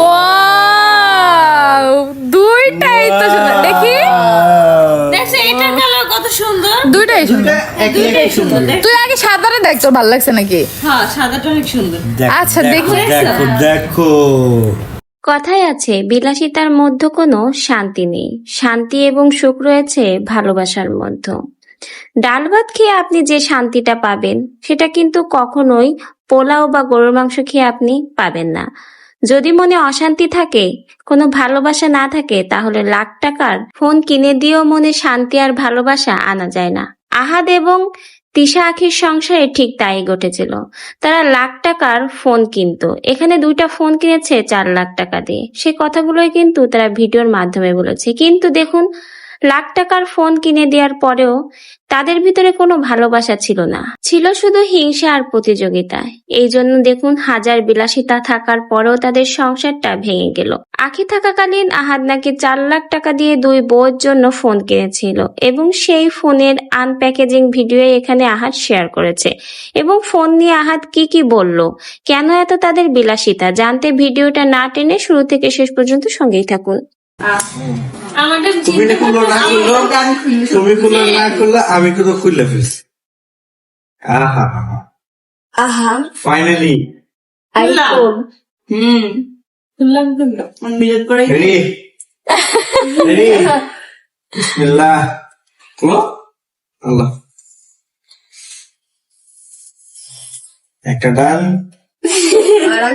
Wow, দুইটাই তো সুন্দর। দেখি দেখছো এটার কালার কত সুন্দর। দুইটাই সুন্দর। দুইটাই সুন্দর। তুই আগে সাদাটা দেখ, তোর ভালো লাগছে নাকি? হ্যাঁ, সাদাটা অনেক সুন্দর। আচ্ছা, দেখি। দেখো দেখো কথায় আছে বিলাসিতার মধ্যে কোনো শান্তি নেই, শান্তি এবং সুখ রয়েছে ভালোবাসার মধ্যে। ডাল ভাত খেয়ে আপনি যে শান্তিটা পাবেন সেটা কিন্তু কখনোই পোলাও বা গরুর মাংস খেয়ে আপনি পাবেন না। যদি মনে অশান্তি থাকে, কোনো ভালোবাসা না থাকে, তাহলে লাখ টাকার ফোন কিনে দিয়েও মনে শান্তি আর ভালোবাসা আনা যায় না। আহাদ এবং তিশা আখির সংসারে ঠিক তাই ঘটেছিল। তারা লাখ টাকার ফোন কিনতো, এখানে দুইটা ফোন কিনেছে 4 লাখ টাকা দিয়ে। সে কথাগুলোই কিন্তু তারা ভিডিওর মাধ্যমে বলেছে। কিন্তু দেখুন, লাখ টাকার ফোন কিনে দেওয়ার পরেও তাদের ভিতরে কোনো ভালোবাসা ছিল না, ছিল শুধু হিংসা আর প্রতিযোগিতা। এই জন্য দেখুন, হাজার বিলাসিতা থাকার পরেও তাদের সংসারটা ভেঙে গেল। আখি থাকাকালীন আহাদ নাকি 4 লাখ টাকা দিয়ে 2 বউয়ের জন্য ফোন কিনেছিল এবং সেই ফোনের আনপ্যাকেজিং ভিডিও এখানে আহাদ শেয়ার করেছে। এবং ফোন নিয়ে আহাদ কি কি বলল, কেন এত তাদের বিলাসিতা, জানতে ভিডিওটা না টেনে শুরু থেকে শেষ পর্যন্ত সঙ্গেই থাকুন। আমাদের তুমি খুললো না খুললো, তুমি খুললো না খুললো, আমি কিন্তু খুললে ফেলছি। আহা আহা ফাইনালি আইফোন। খুললাম বিরোধ করে রেডি রেডি বিসমিল্লাহ খুলো। আল্লাহ, একটা ডাল,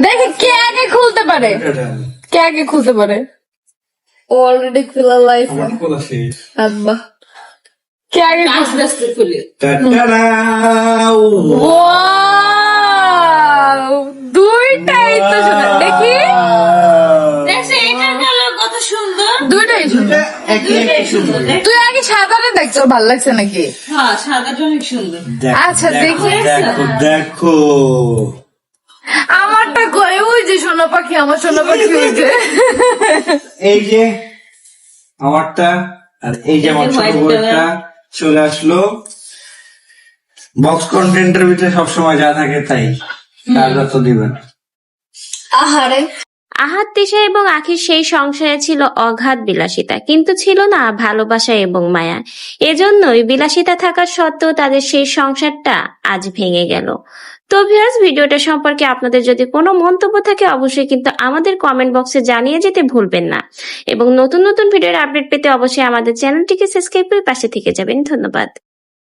দেখি কে আগে খুলতে পারে, একটা ডাল, কে আগে খুলতে পারে। অলরেডি খোলা লাইফ। আমার খোলা শেষ। আব্বা, কে আগে আস্তে আস্তে খুলে। টাটারা, ওয়াও, দুইটাই তো সুন্দর। দেখি দেখছো এটার কালার কত সুন্দর। দুইটাই সুন্দর। একই সুন্দর। তুই আগে সাদাটা দেখ, তোর ভালো লাগছে নাকি? হ্যাঁ, সাদাটা অনেক সুন্দর। আচ্ছা, দেখি। দেখো দেখো আমারটা কই? ওই যে সোনা পাখি, আমার সোনা পাখি ওই যে। এই যে আমারটা, আর এই যে আমার ছোট white বউটা চলে আসলো। বক্স কন্টেন্টের ভিতরে সবসময় যা থাকে তাই, তারা তো দিবেন। আহারে, আহাদ তিশা এবং আখির সেই সংসারে ছিল অগাধ বিলাসিতা, কিন্তু ছিল না ভালোবাসা এবং মায়া। এজন্যই বিলাসিতা থাকা সত্ত্বেও তাদের সেই সংসারটা আজ ভেঙে গেল। তো ভিউয়ার্স, ভিডিওটা সম্পর্কে আপনাদের যদি কোনো মন্তব্য থাকে অবশ্যই কিন্তু আমাদের কমেন্ট বক্সে জানিয়ে যেতে ভুলবেন না। এবং নতুন নতুন ভিডিওর আপডেট পেতে অবশ্যই আমাদের চ্যানেলটিকে সাবস্ক্রাইব করে পাশে থেকে যাবেন। ধন্যবাদ।